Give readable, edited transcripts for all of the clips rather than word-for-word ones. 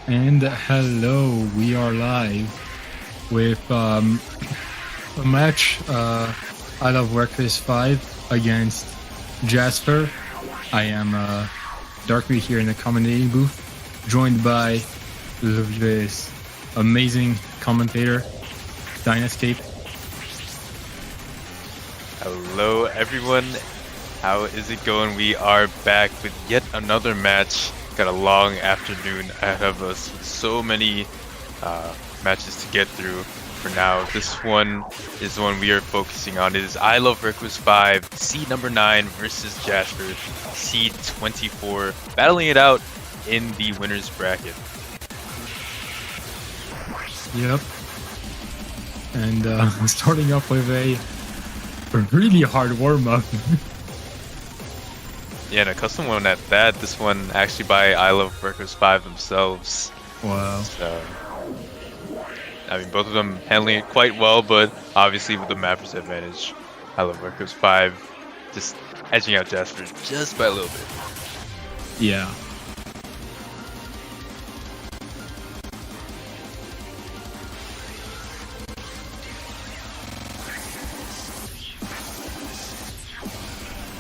And hello, we are live with a match. I love REQUIS 5 against Jasper. I am Darkly here in the commentating booth, joined by this amazing commentator, Dynascape. Hello everyone, how is it going? We are back with yet another match. Got a long afternoon ahead of us with so many matches to get through. For now, this one is the one we are focusing on. It is I Love REQUIS 5, seed number 9 versus Jasper, seed 24, battling it out in the winner's bracket. Yep. And starting off with a really hard warm-up. Yeah, and a custom one at that. This one actually by I Love REQUIS 5 themselves. Wow. So, I mean, both of them handling it quite well, but obviously with the mapper's advantage, I Love REQUIS 5 just edging out Jasper just by a little bit. Yeah.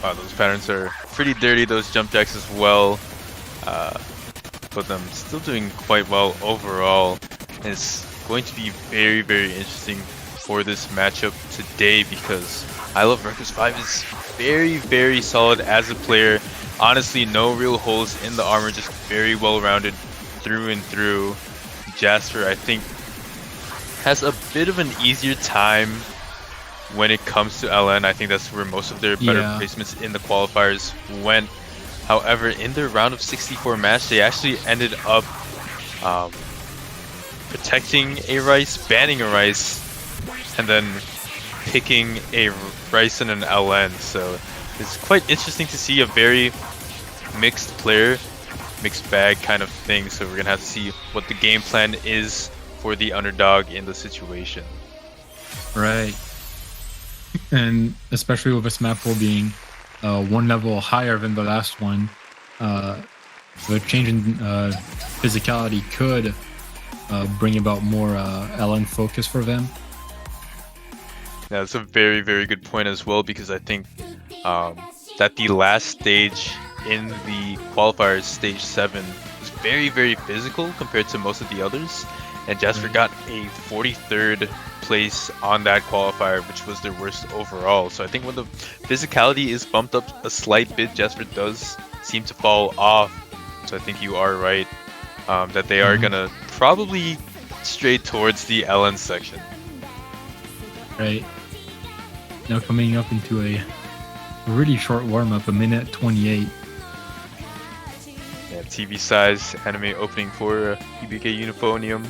Wow, those patterns are pretty dirty, those jump jacks as well. But them still doing quite well overall. And it's going to be very, very interesting for this matchup today because I Love REQUIS 5 is very, very solid as a player. Honestly, no real holes in the armor, just very well rounded through and through. Jasper, I think, has a bit of an easier time when it comes to LN. I think that's where most of their better placements in the qualifiers went. However, in their round of 64 match, they actually ended up protecting a Rice, banning a Rice, and then picking a Rice and an LN. So it's quite interesting to see a very mixed player, mixed bag kind of thing. So we're gonna have to see what the game plan is for the underdog in the situation. Right. And especially with this map pool being one level higher than the last one, the change in physicality could bring about more LN focus for them. Yeah, that's a very, very good point as well, because I think that the last stage in the qualifiers, stage 7, was very, very physical compared to most of the others. And Jasper got a 43rd place on that qualifier, which was their worst overall. So I think when the physicality is bumped up a slight bit, Jasper does seem to fall off. So I think you are right that they are gonna probably stray towards the LN section. Right. Now coming up into a really short warm-up, 1:28. Yeah, TV size anime opening for EBK Uniphonium.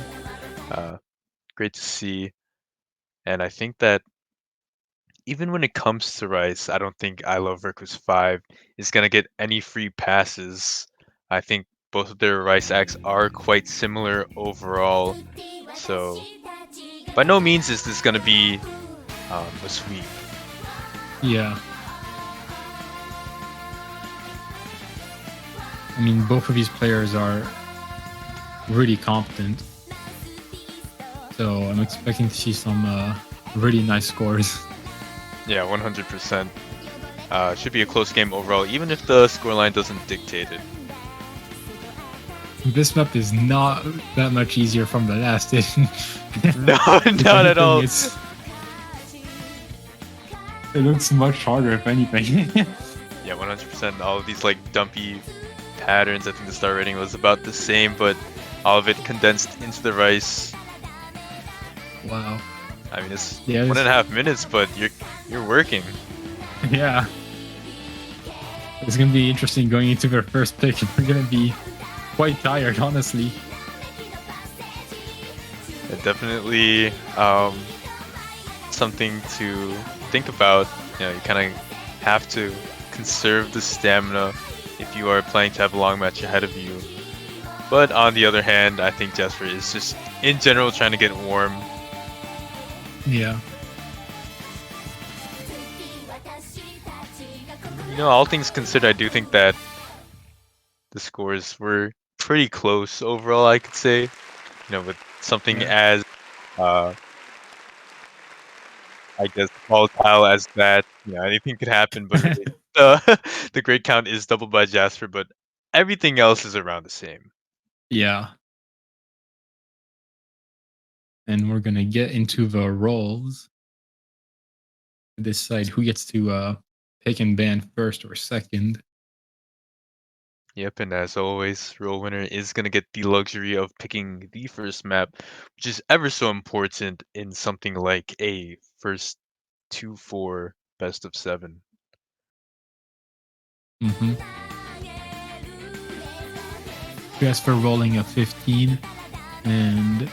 Great to see. And I think that even when it comes to Rice, I don't think I Love REQUIS 5 is going to get any free passes. I think both of their Rice acts are quite similar overall. So by no means is this going to be a sweep. Yeah. I mean, both of these players are really competent. So I'm expecting to see some really nice scores. Yeah, 100%. Should be a close game overall, even if the scoreline doesn't dictate it. This map is not that much easier from the last. No, not at all. It looks much harder, if anything. Yeah, 100%. All of these like dumpy patterns, I think the star rating was about the same, but all of it condensed into the Rice. Wow. I mean, it's 1.5 minutes, but you're working. Yeah. It's gonna be interesting going into their first pick. We're gonna be quite tired, honestly. Yeah, definitely something to think about. You know, you kind of have to conserve the stamina if you are planning to have a long match ahead of you. But on the other hand, I think Jasper is just in general trying to get warm. Yeah. You know, all things considered, I do think that the scores were pretty close overall, I could say. You know, with something Yeah. as I guess volatile as that, you know, anything could happen. But really, the grade count is doubled by Jasper, but everything else is around the same. Yeah. And we're gonna get into the roles to decide who gets to pick and ban first or second. Yep, and as always, role winner is gonna get the luxury of picking the first map, which is ever so important in something like a first 2-4 best of 7. Mm-hmm. Jasper rolling a 15 and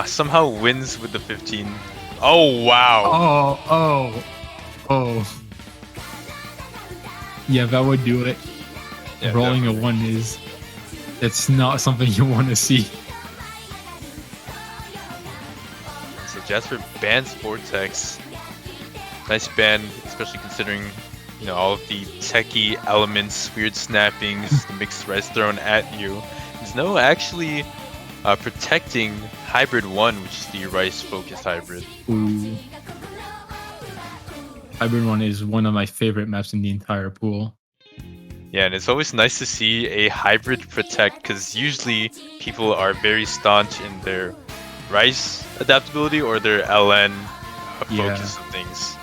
Somehow wins with the 15. Oh wow! oh. Yeah, that would do it. Yeah, Rolling definitely. a 1 is it's not something you want to see. So Jasper bans Vortex. Nice ban, especially considering, you know, all of the techie elements, weird snappings, the mixed rice thrown at you. There's no actually protecting Hybrid 1, which is the rice-focused hybrid. Ooh. Hybrid 1 is one of my favorite maps in the entire pool. Yeah, and it's always nice to see a hybrid protect, because usually people are very staunch in their rice adaptability or their LN focus of things.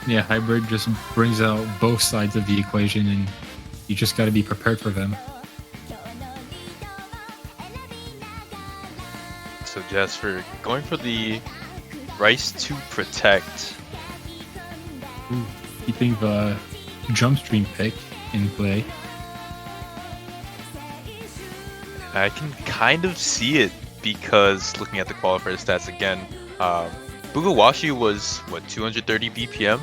Yeah, hybrid just brings out both sides of the equation, and you just got to be prepared for them. So Jasper going for the rice to protect. Ooh, keeping the jump stream pick in play. I can kind of see it because looking at the qualifier stats again, Bugawashi was what 230 BPM,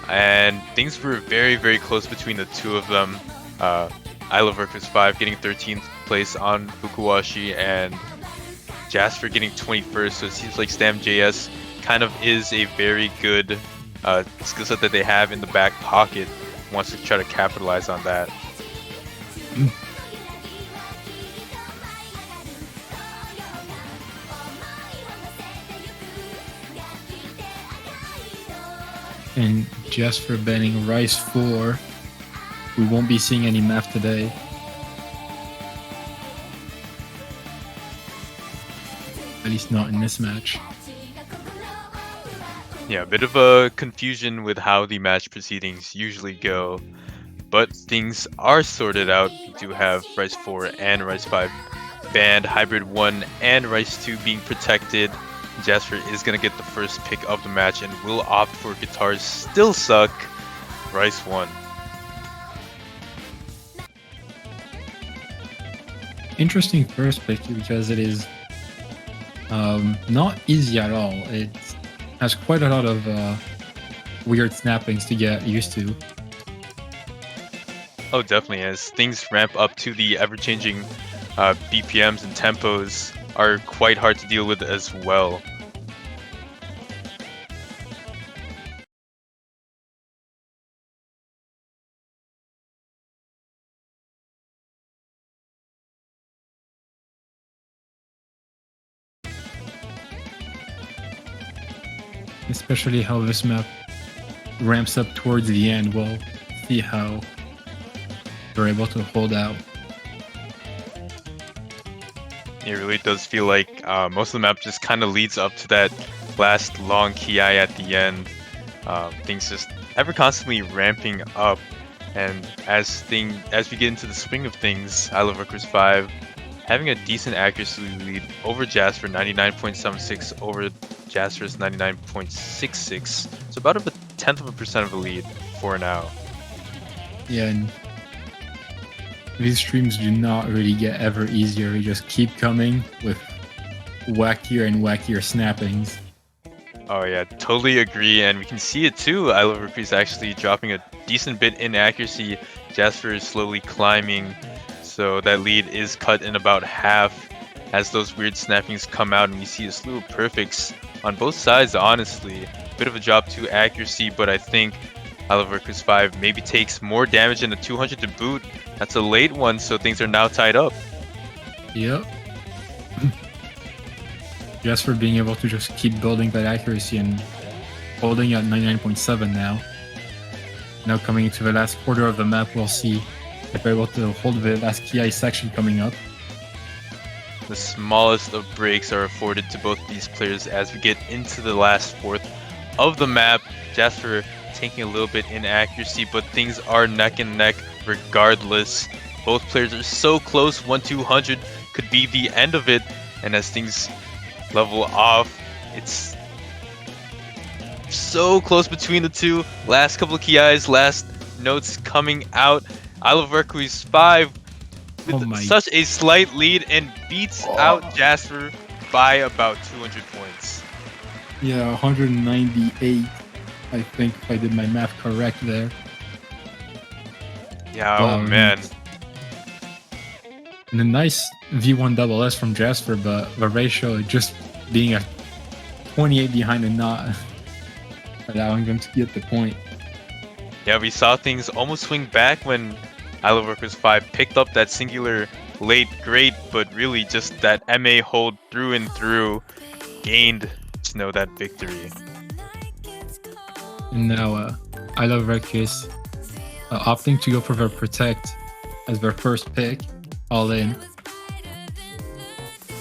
and things were very, very close between the two of them. I Love REQUIS 5 getting 13th place on Bugawashi and Jasper getting 21st, so it seems like StamJS kind of is a very good skill set that they have in the back pocket. Wants to try to capitalize on that. And just for banning Rice 4, we won't be seeing any math today. At least not in this match. Yeah, a bit of a confusion with how the match proceedings usually go, but things are sorted out. We do have Rice 4 and Rice 5 banned, Hybrid 1 and Rice 2 being protected. Jasper is going to get the first pick of the match and will opt for Guitars Still Suck, Rice 1. Interesting first pick because it is not easy at all. It has quite a lot of weird snappings to get used to. Oh, definitely. As things ramp up to the ever-changing BPMs and tempos are quite hard to deal with as well. Especially how this map ramps up towards the end. We'll see how they're able to hold out. It really does feel like most of the map just kind of leads up to that last long ki at the end. Things just ever constantly ramping up, and as we get into the swing of things, I Love REQUIS 5 having a decent accuracy lead over Jasper, 99.76 over Jasper's 99.66, so about a 0.1% of a lead for now. Yeah, and these streams do not really get ever easier. They just keep coming with wackier and wackier snappings. Oh yeah, totally agree, and we can see it too. I Love REQUIS actually dropping a decent bit in accuracy. Jasper is slowly climbing, so that lead is cut in about half as those weird snappings come out, and we see a slew of perfects on both sides. Honestly, bit of a drop to accuracy, but I think REQUIS 5 maybe takes more damage in the 200 to boot. That's a late one, so things are now tied up. Yep. Jasper being able to just keep building that accuracy and holding at 99.7 now. Now coming into the last quarter of the map, we'll see if they're able to hold the last PI section coming up. The smallest of breaks are afforded to both these players as we get into the last fourth of the map. Jasper taking a little bit in accuracy, but things are neck and neck regardless. Both players are so close. 1-200 could be the end of it, and as things level off, it's so close between the two. Last couple of KIs, last notes coming out. REQUIS 5 with such a slight lead and beats out Jasper by about 200 points. Yeah, 198, I think, if I did my math correct there. Yeah, oh man. And a nice V1 double S from Jasper, but the ratio just being a 28 behind and not allowing them to get the point. Yeah, we saw things almost swing back when REQUIS 5 picked up that singular late great, but really just that MA hold through and through gained Snow that victory. And now REQUIS opting to go for their Protect as their first pick, all in.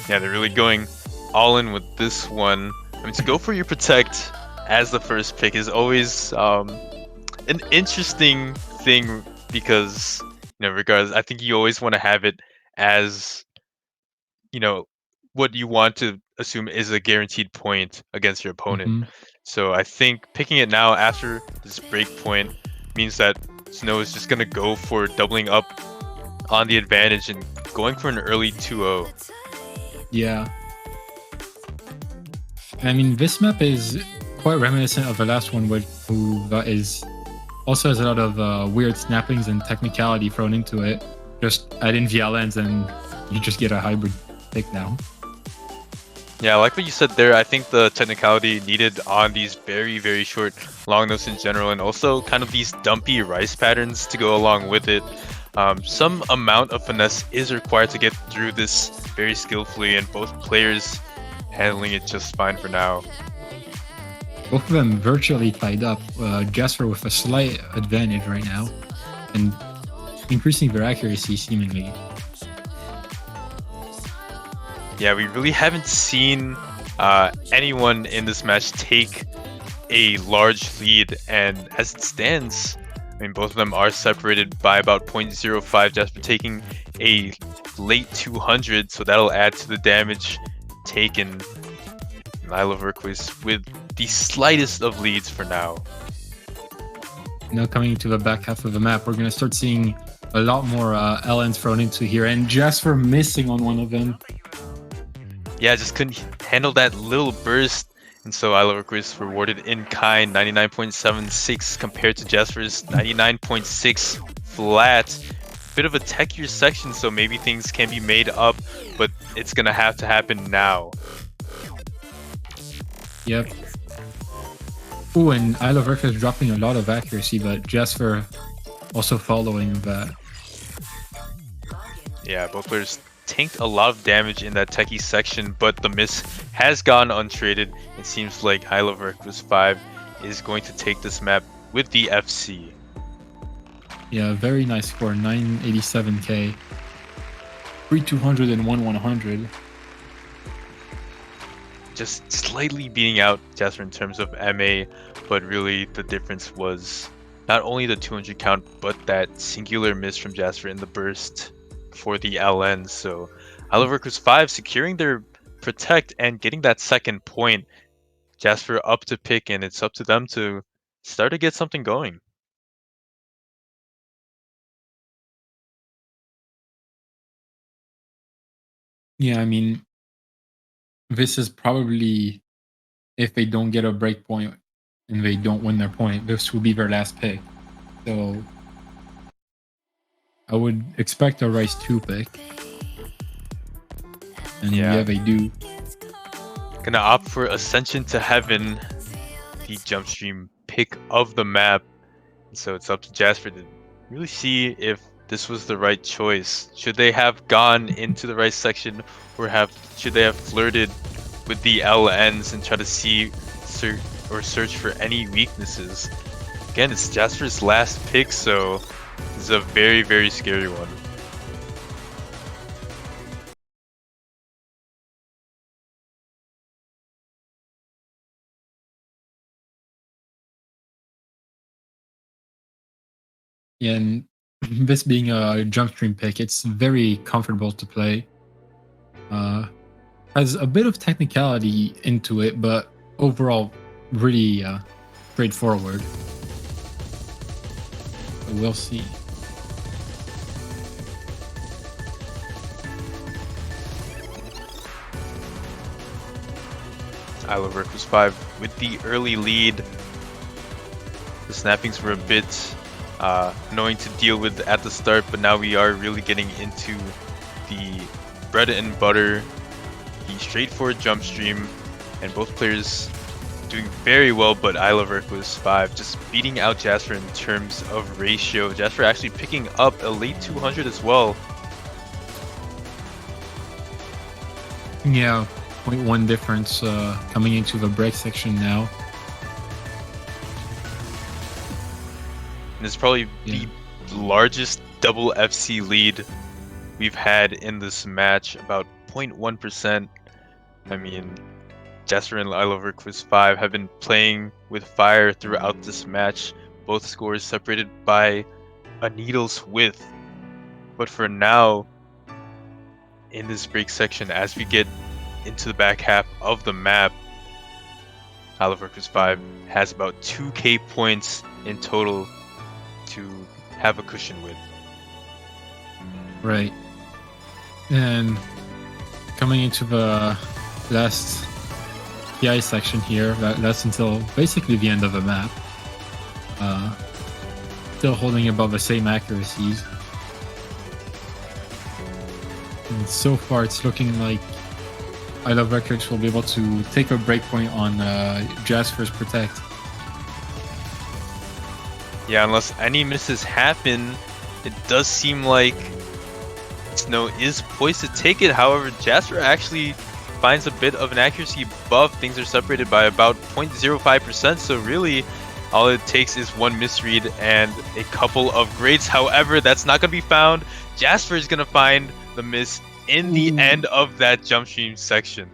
Yeah, they're really going all in with this one. I mean, to go for your Protect as the first pick is always an interesting thing because, regardless, I think you always want to have it as, what you want to assume is a guaranteed point against your opponent. So I think picking it now after this break point means that Snow is just going to go for doubling up on the advantage and going for an early 2-0. Yeah. I mean, this map is quite reminiscent of the last one, also has a lot of weird snappings and technicality thrown into it. Just add in VLNs and you just get a hybrid pick now. Yeah, I like what you said there. I think the technicality needed on these very, very short long notes in general, and also kind of these dumpy rice patterns to go along with it. Some amount of finesse is required to get through this very skillfully, and both players handling it just fine for now. Both of them virtually tied up. Jasper with a slight advantage right now, and increasing their accuracy seemingly. Yeah, we really haven't seen anyone in this match take a large lead, and as it stands, I mean, both of them are separated by about 0.05. Jasper taking a late 200, so that'll add to the damage taken. REQUIS with the slightest of leads for now. Now coming to the back half of the map, we're going to start seeing a lot more LNs thrown into here, and Jasper missing on one of them. Yeah, just couldn't handle that little burst, and so REQUIS rewarded in kind 99.76 compared to Jasper's 99.6 flat. Bit of a techier section, so maybe things can be made up, but it's gonna have to happen now. Yep. Ooh, and REQUIS dropping a lot of accuracy, but Jasper also following that. Yeah, both players tanked a lot of damage in that techie section, but the miss has gone untraded. It seems like REQUIS 5 is going to take this map with the FC. Yeah, very nice score, 987k. 3-200 and 1-100. Just slightly beating out Jasper in terms of MA, but really the difference was not only the 200 count, but that singular miss from Jasper in the burst for the LN. So REQUIS 5 securing their Protect and getting that second point. Jasper up to pick, and it's up to them to start to get something going. Yeah, I mean, this is probably, if they don't get a break point and they don't win their point, this will be their last pick. So I would expect a Rice 2 pick. And yeah, they do. Gonna opt for Ascension to Heaven, the jump stream pick of the map. So it's up to Jasper to really see if this was the right choice. Should they have gone into the right section, or should they have flirted with the LNs and try to see search for any weaknesses? Again, it's Jasper's last pick, so this is a very, very scary one. Yeah, and this being a jump stream pick, it's very comfortable to play. Has a bit of technicality into it, but overall, really straightforward. So we'll see. I love REQUIS 5 with the early lead. The snappings were a bit annoying to deal with at the start, but now we are really getting into the bread and butter, the straightforward jump stream, and both players doing very well, but I love REQUIS 5 just beating out Jasper in terms of ratio. Jasper actually picking up a late 200 as well. Yeah, 0.1 difference coming into the break section now. And it's probably the largest double FC lead we've had in this match, about 0.1%. I mean, Jasper and I love REQUIS 5 have been playing with fire throughout this match. Both scores separated by a needle's width. But for now, in this break section, as we get into the back half of the map, I love REQUIS 5 has about 2k points in total to have a cushion with. Right. And coming into the last PI section here, that's until basically the end of the map. Still holding about the same accuracies. And so far, it's looking like I Love REQUIS will be able to take a breakpoint on Jasper's Protect. Yeah, unless any misses happen, it does seem like Snow is poised to take it. However, Jasper actually finds a bit of an accuracy buff. Things are separated by about 0.05%, so really all it takes is one misread and a couple of grades. However, that's not going to be found. Jasper is going to find the miss in the end of that jump stream section.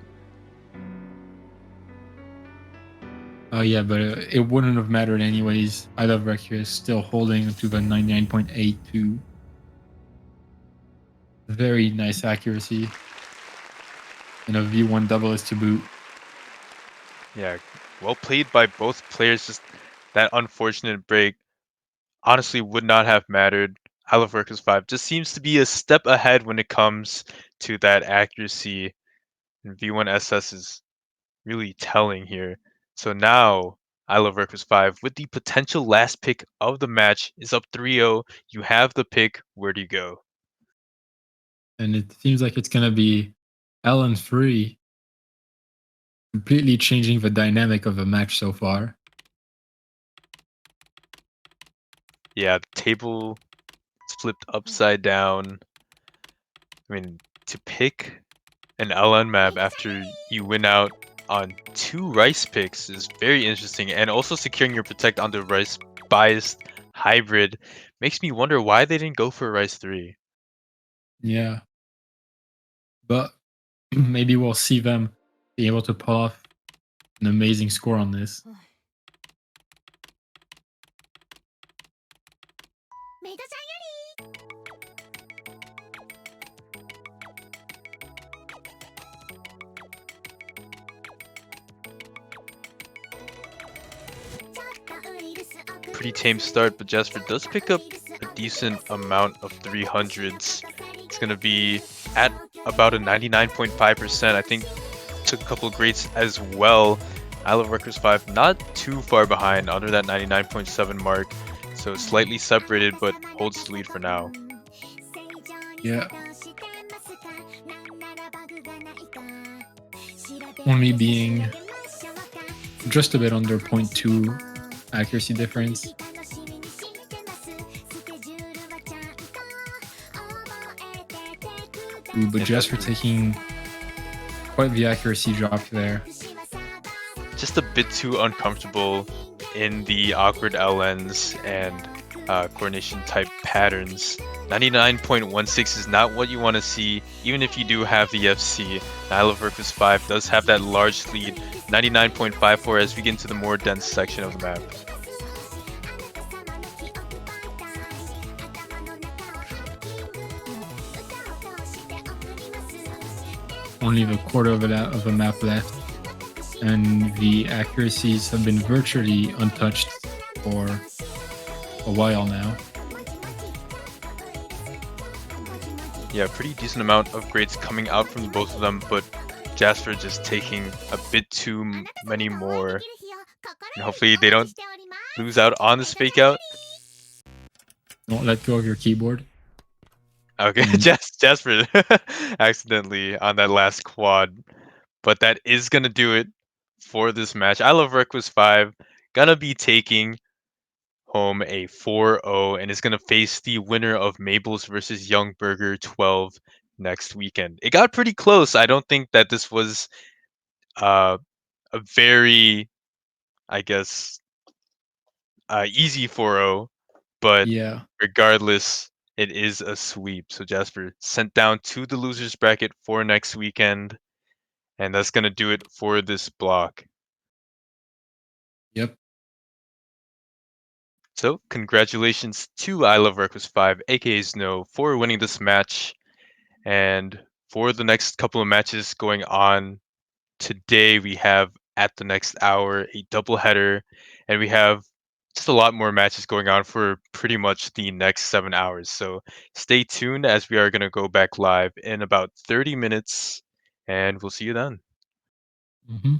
Yeah, but it wouldn't have mattered anyways. I Love REQUIS still holding to the 99.82. Very nice accuracy. And a V1 double is to boot. Yeah, well played by both players. Just that unfortunate break honestly would not have mattered. I love REQUIS 5 just seems to be a step ahead when it comes to that accuracy. And V1SS is really telling here. So now, I love REQUIS 5 with the potential last pick of the match is up 3-0. You have the pick. Where do you go? And it seems like it's going to be Ellen free, completely changing the dynamic of the match so far. Yeah, the table is flipped upside down. I mean, to pick an LN map after you win out on 2 rice picks is very interesting, and also securing your protect on the rice biased hybrid makes me wonder why they didn't go for rice 3. Yeah. But maybe we'll see them be able to pull off an amazing score on this. Pretty tame start, but Jasper does pick up a decent amount of 300s. It's going to be at about a 99.5%. I think took a couple of grades as well. I love REQUIS 5 not too far behind, under that 99.7 mark. So slightly separated, but holds the lead for now. Yeah. Only being just a bit under 0.2 accuracy difference. Ooh, but Yeah, Jasper Jasper taking quite the accuracy drop there. just a bit too uncomfortable in the awkward LNs and coordination type patterns. 99.16 is not what you want to see, even if you do have the FC. Isle of REQUIS 5 does have that large lead, 99.54 as we get into the more dense section of the map. Only the quarter of a map left, and the accuracies have been virtually untouched for a while now. Yeah, pretty decent amount of grades coming out from both of them, but Jasper just taking a bit too many more. And hopefully they don't lose out on this fake out. Don't let go of your keyboard. Okay, And Jasper accidentally on that last quad. But that is going to do it for this match. I love REQUIS 5. Gonna be taking home a 4-0 and is going to face the winner of Mabel's versus Young Burger 12 next weekend. It got pretty close. I don't think that this was a very, I guess, easy 4-0, but yeah, regardless, it is a sweep. So Jasper sent down to the losers bracket for next weekend, and that's gonna do it for this block. yep. So congratulations to I Love REQUIS 5, aka Snow, for winning this match. And for the next couple of matches going on today, we have at the next hour a doubleheader, and we have just a lot more matches going on for pretty much the next 7 hours. So stay tuned as we are going to go back live in about 30 minutes, and we'll see you then. Mm-hmm.